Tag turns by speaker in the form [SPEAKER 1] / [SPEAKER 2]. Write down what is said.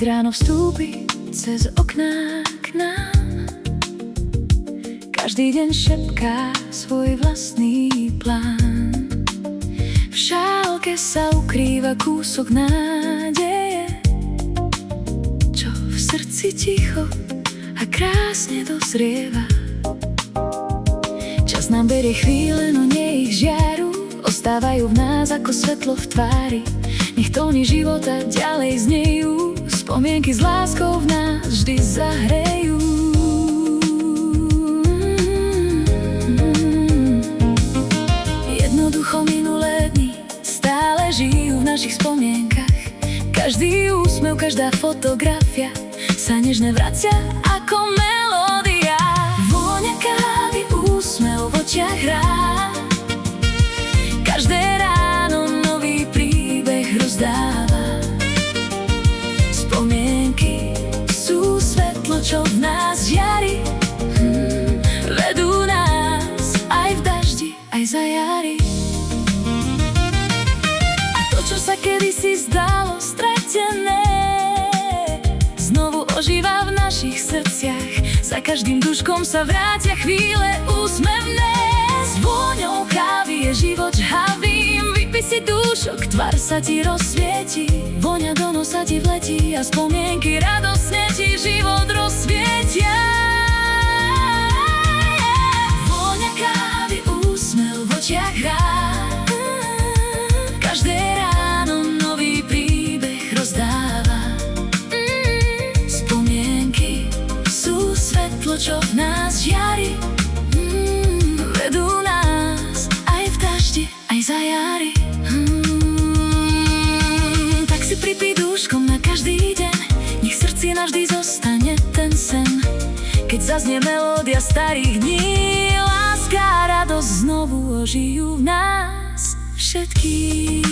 [SPEAKER 1] keď ráno vstúpi cez okná k nám. Každý deň šepká svoj vlastný plán. V šálke sa ukrýva kúsok nádeje, čo v srdci ticho a krásne dozrieva. Čas nám berie chvíle, no nie ich žiaru, ostávajú v nás ako svetlo v tvári. Nech tóny života ďalej znejú, spomienky s láskou v nás vždy zahrejú. Jednoducho minulé dni stále žijú v našich spomienkach. Každý úsmev, každá fotografia sa nežne vracia ako melódia. Vôňa kávy, úsmev v očiach hrá. Každé ráno nový príbeh rozdáva. Spomienky sú svetlo, čo v nás žiari. Vedú nás aj v daždi, aj za jary. A to, čo sa kedysi zdalo stratené, znovu ožíva v našich srdciach. Za každým duškom sa vrátia chvíle úsmevné. S vôňou kávy je život žhavým. Vypij si dúšok, tvár sa ti rozsvieti. Vôňa do nosa ti vletí a spomienky radosne ti život rozsvietia. Vôňa kávy, úsmev v očiach hrá. Každé ráno nový príbeh rozdáva. Spomienky sú svetlo, čo v nás žiari. Vedú nás aj v daždi, aj za jary. Tak si pripí dúškom na každý deň, nech v srdci navždy zostane ten sen. Keď zaznie melódia starých dní, láska a radosť znovu ožijú v nás všetkých.